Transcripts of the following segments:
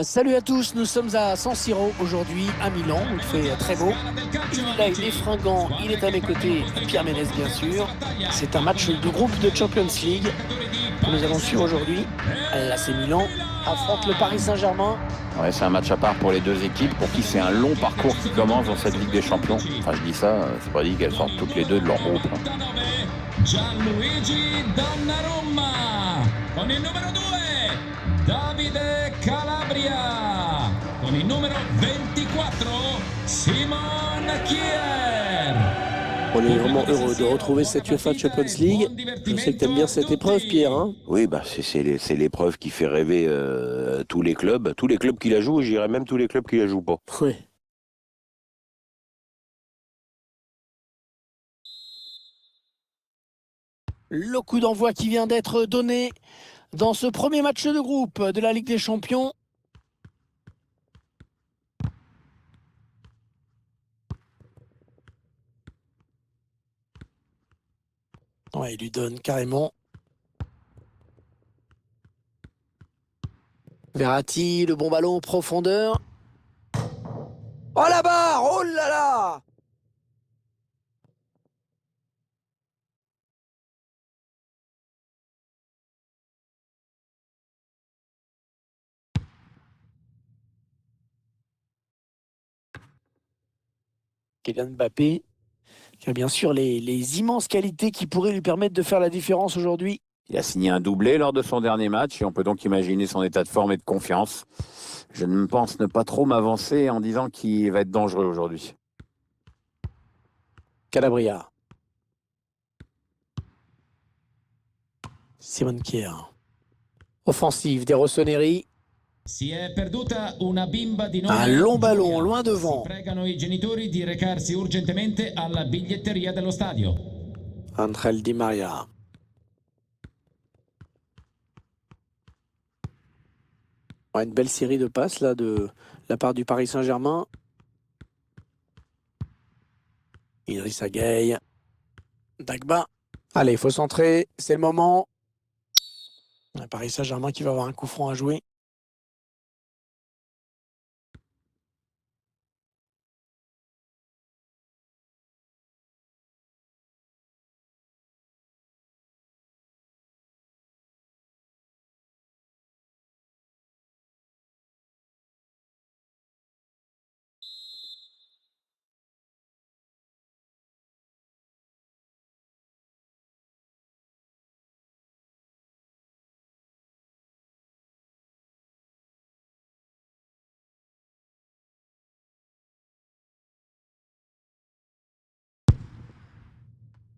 Salut à tous, nous sommes à San Siro aujourd'hui à Milan, il fait très beau. Là, il est fringant, il est à mes côtés, Pierre Ménès bien sûr. C'est un match de groupe de Champions League que nous allons suivre aujourd'hui. L'AC Milan affronte le Paris Saint-Germain. Ouais, c'est un match à part pour les deux équipes, pour qui c'est un long parcours qui commence dans cette Ligue des Champions. Enfin, je dis ça, c'est pas dit qu'elles sortent toutes les deux de leur groupe, hein. Gianluigi Donnarumma con il numero 2 Davide Calabria con il numero 24 Simon Kier. On est vraiment heureux de retrouver cette UEFA Champions League. Je sais que tu aimes bien cette épreuve, Pierre, hein. Oui, bah c'est l'épreuve qui fait rêver tous les clubs qui la jouent, et je dirais même tous les clubs qui la jouent pas. Ouais. Le coup d'envoi qui vient d'être donné dans ce premier match de groupe de la Ligue des Champions. Ouais, il lui donne carrément. Verratti, le bon ballon en profondeur. Oh la barre! Oh là là! Kylian Mbappé, qui a bien sûr les immenses qualités qui pourraient lui permettre de faire la différence aujourd'hui. Il a signé un doublé lors de son dernier match et on peut donc imaginer son état de forme et de confiance. Je ne pense ne pas trop m'avancer en disant qu'il va être dangereux aujourd'hui. Calabria. Simon Kier. Offensive des Rossoneri. Si è perduta una bimba di Un nome long ballon, Giulia. loin Si devant. pregano i genitori di recarsi urgentemente alla biglietteria dello stadio. Angel Di Maria. Ouais, une belle série de passes là de la part du Paris Saint-Germain. Idrissa Gueye. Dagba. Allez, il faut centrer, c'est le moment. Le Paris Saint-Germain qui va avoir un coup franc à jouer.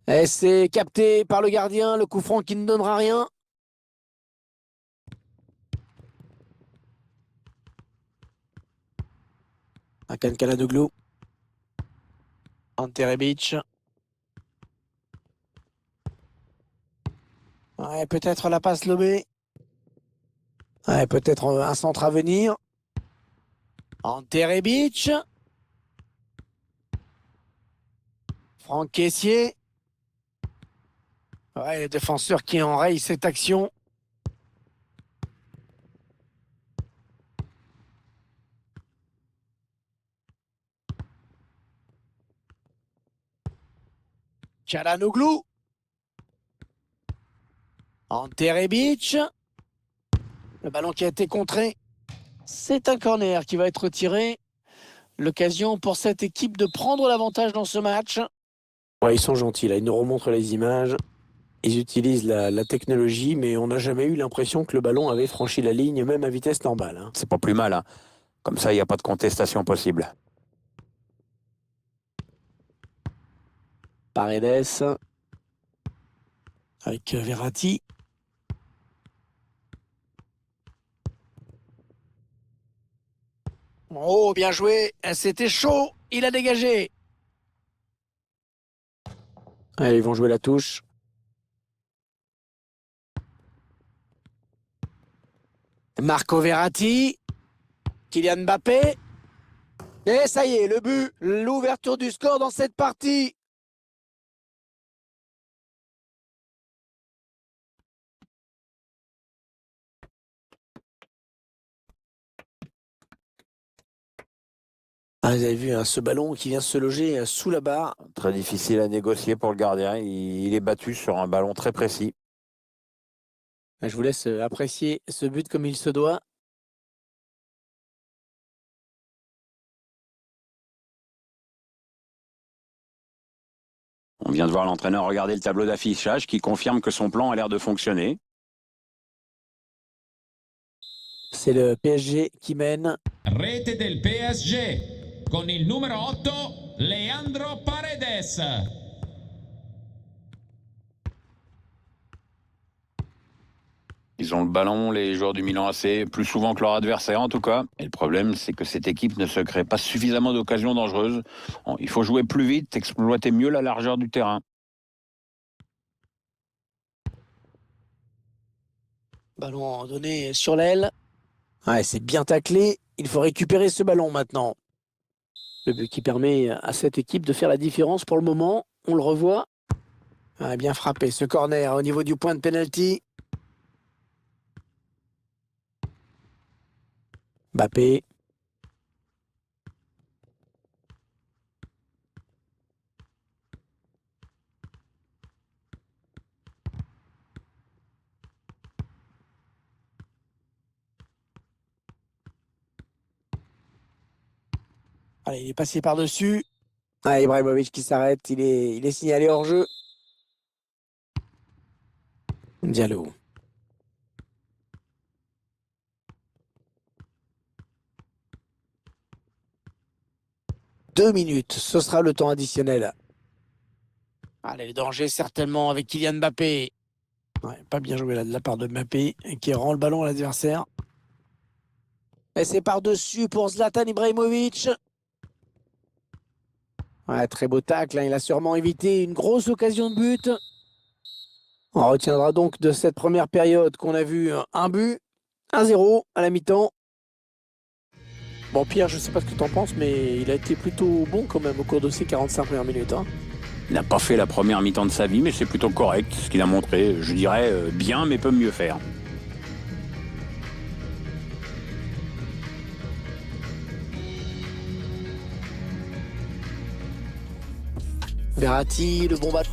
Et c'est capté par le gardien, le coup franc qui ne donnera rien. Hakan Çalhanoğlu. Ante Rebic. Ouais, peut-être la passe lobée. Ouais, peut-être un centre à venir. Ante Rebic. Franck Kessié. Ouais, le défenseur qui enraye cette action. Çalhanoğlu. Ante Rebic. Le ballon qui a été contré. C'est un corner qui va être tiré. L'occasion pour cette équipe de prendre l'avantage dans ce match. Ouais, ils sont gentils là, ils nous remontrent les images. Ils utilisent la technologie, mais on n'a jamais eu l'impression que le ballon avait franchi la ligne, même à vitesse normale, hein. C'est pas plus mal, hein. Comme ça, il n'y a pas de contestation possible. Paredes. Avec Verratti. Oh, bien joué. C'était chaud. Il a dégagé. Allez, ils vont jouer la touche. Marco Verratti. Kylian Mbappé. Et ça y est, le but. L'ouverture du score dans cette partie. Ah, vous avez vu hein, ce ballon qui vient se loger sous la barre. Très difficile à négocier pour le gardien. Il est battu sur un ballon très précis. Je vous laisse apprécier ce but comme il se doit. On vient de voir l'entraîneur regarder le tableau d'affichage qui confirme que son plan a l'air de fonctionner. C'est le PSG qui mène. Rete del PSG con il numero 8 Leandro Paredes. Ils ont le ballon, les joueurs du Milan AC, plus souvent que leur adversaire en tout cas. Et le problème, c'est que cette équipe ne se crée pas suffisamment d'occasions dangereuses. Bon, il faut jouer plus vite, exploiter mieux la largeur du terrain. Ballon donné sur l'aile. Ouais, c'est bien taclé. Il faut récupérer ce ballon maintenant. Le but qui permet à cette équipe de faire la différence pour le moment. On le revoit. Ah, bien frappé ce corner au niveau du point de pénalty. Mbappé. Allez, il est passé par-dessus. Ah, Ibrahimovic qui s'arrête. Il est signalé hors jeu. Diallo. Deux minutes, ce sera le temps additionnel. Allez, le danger certainement avec Kylian Mbappé. Ouais, pas bien joué là de la part de Mbappé qui rend le ballon à l'adversaire. Et c'est par-dessus pour Zlatan Ibrahimovic. Ouais, très beau tacle, hein. Il a sûrement évité une grosse occasion de but. On retiendra donc de cette première période qu'on a vu un but, 1-0 à la mi-temps. Bon Pierre, je sais pas ce que tu en penses, mais il a été plutôt bon quand même au cours de ces 45 premières minutes. Hein. Il n'a pas fait la première mi-temps de sa vie, mais c'est plutôt correct ce qu'il a montré. Je dirais bien, mais peut mieux faire. Verratti, le bon ballon.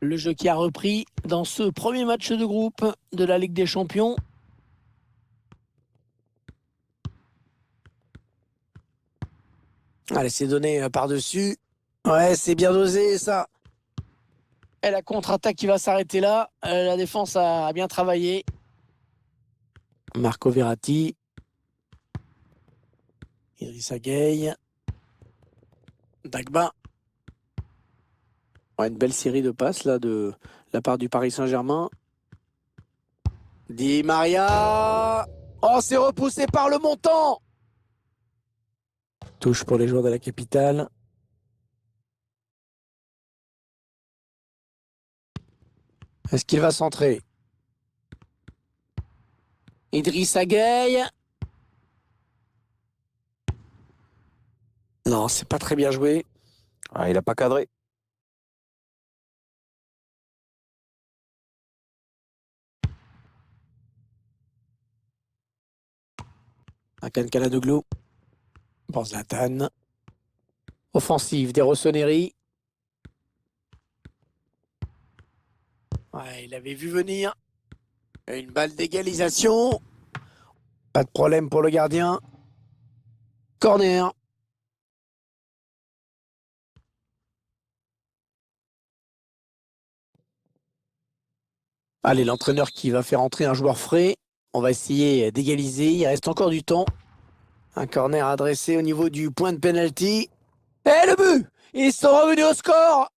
Le jeu qui a repris dans ce premier match de groupe de la Ligue des Champions. Allez, c'est donné par-dessus. Ouais, c'est bien dosé ça. Et la contre-attaque qui va s'arrêter là. La défense a bien travaillé. Marco Verratti. Idrissa Gueye. Dagba. Ouais, une belle série de passes là de la part du Paris Saint-Germain. Di Maria. Oh, c'est repoussé par le montant. Touche pour les joueurs de la capitale. Est-ce qu'il va centrer? Idrissa Gueye. Non, c'est pas très bien joué. Ah, il n'a pas cadré. Hakan Çalhanoğlu. Pour Zlatan. Offensive des Rossoneri. Ouais, il avait vu venir. Une balle d'égalisation. Pas de problème pour le gardien. Corner. Allez, l'entraîneur qui va faire entrer un joueur frais. On va essayer d'égaliser. Il reste encore du temps. Un corner adressé au niveau du point de pénalty. Et le but! Ils sont revenus au score!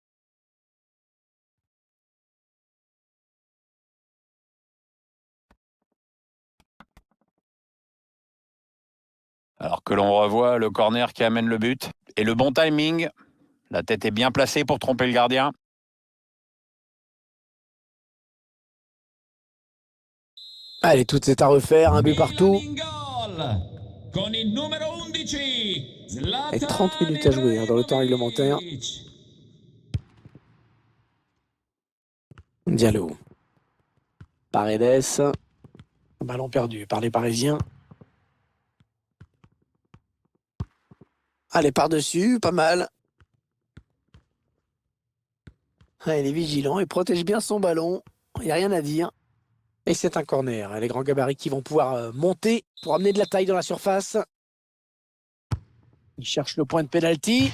Alors que l'on revoit le corner qui amène le but. Et le bon timing. La tête est bien placée pour tromper le gardien. Allez, tout est à refaire. Un but partout. Con il numero 11 Et 30 minutes à jouer dans le temps réglementaire. Diallo. Paredes. Ballon perdu par les Parisiens. Allez, par-dessus, pas mal. Ah, il est vigilant, il protège bien son ballon. Il n'y a rien à dire. Et c'est un corner. Les grands gabarits qui vont pouvoir monter pour amener de la taille dans la surface. Il cherche le point de pénalty.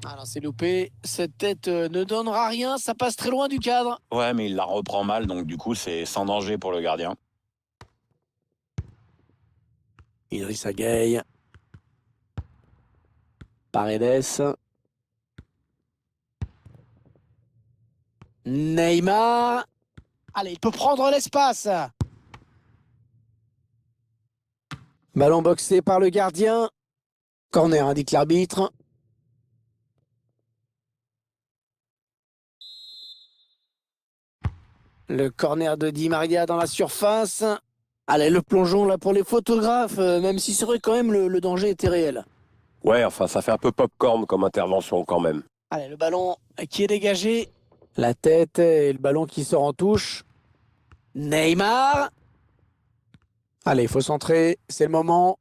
Ah non, c'est loupé. Cette tête ne donnera rien. Ça passe très loin du cadre. Ouais, mais il la reprend mal, donc du coup, c'est sans danger pour le gardien. Idrissa Gueye. Paredes. Neymar. Allez, il peut prendre l'espace. Ballon boxé par le gardien. Corner, indique l'arbitre. Le corner de Di Maria dans la surface. Allez, le plongeon là pour les photographes, même si c'est vrai quand même le danger était réel. Ouais, enfin, ça fait un peu popcorn comme intervention quand même. Allez, le ballon qui est dégagé. La tête et le ballon qui sort en touche. Neymar. Allez, il faut centrer, c'est le moment.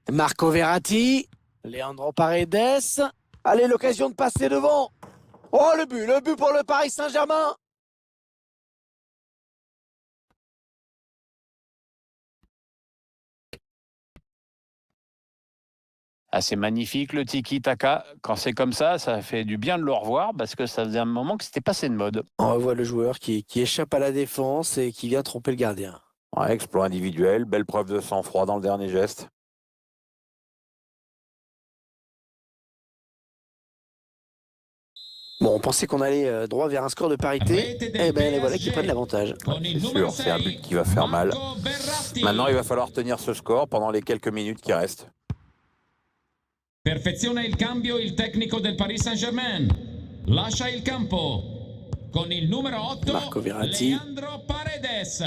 Marco Verratti. Leandro Paredes. Allez, l'occasion de passer devant. Oh, le but pour le Paris Saint-Germain. Ah, c'est magnifique le tiki-taka. Quand c'est comme ça fait du bien de le revoir parce que ça faisait un moment que c'était passé de mode. On revoit le joueur qui échappe à la défense et qui vient tromper le gardien. Ouais, exploit individuel, belle preuve de sang-froid dans le dernier geste. Bon, on pensait qu'on allait droit vers un score de parité. Eh ben, les voilà qui prennent l'avantage. C'est sûr, c'est un but qui va faire mal. Maintenant, il va falloir tenir ce score pendant les quelques minutes qui restent. Perfeziona il cambio il tecnico del Paris Saint-Germain. Lascia il campo con il numero 8 Marco Verratti. Leandro Paredes.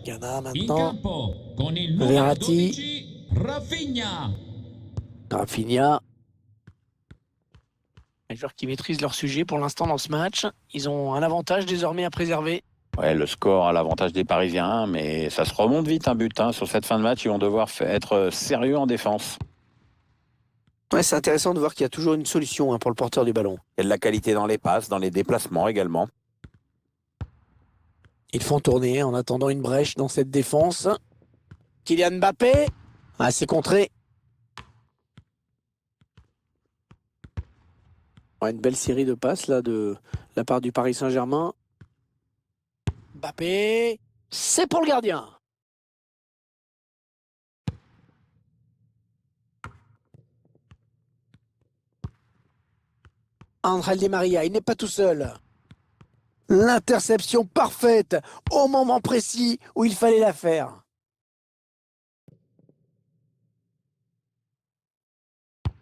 Ghana In maintenant. campo con il numero Verratti. 12 Rafinha. Rafinha. Les joueurs qui maîtrisent leur sujet pour l'instant dans ce match. Ils ont un avantage désormais à préserver. Ouais, le score a l'avantage des Parisiens, mais ça se remonte vite un but. Sur cette fin de match, ils vont devoir être sérieux en défense. Ouais, c'est intéressant de voir qu'il y a toujours une solution pour le porteur du ballon. Il y a de la qualité dans les passes, dans les déplacements également. Ils font tourner en attendant une brèche dans cette défense. Kylian Mbappé. Ah, c'est contré. Ouais, une belle série de passes là de la part du Paris Saint-Germain. Mbappé. C'est pour le gardien. Ángel Di Maria, il n'est pas tout seul. L'interception parfaite au moment précis où il fallait la faire.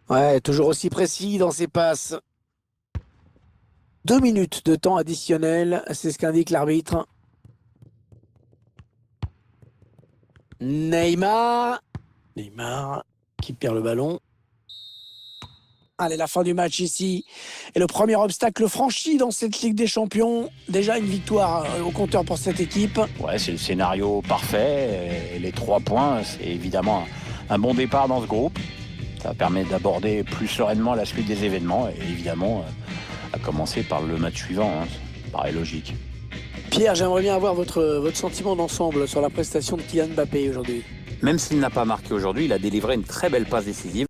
Ouais, toujours aussi précis dans ses passes. 2 minutes de temps additionnel, c'est ce qu'indique l'arbitre. Neymar qui perd le ballon. Allez, la fin du match ici. Et le premier obstacle franchi dans cette Ligue des Champions. Déjà une victoire au compteur pour cette équipe. Ouais, c'est le scénario parfait. Et les 3 points, c'est évidemment un bon départ dans ce groupe. Ça permet d'aborder plus sereinement la suite des événements. Et évidemment, à commencer par le match suivant. Ça paraît logique. Pierre, j'aimerais bien avoir votre sentiment d'ensemble sur la prestation de Kylian Mbappé aujourd'hui. Même s'il n'a pas marqué aujourd'hui, il a délivré une très belle passe décisive.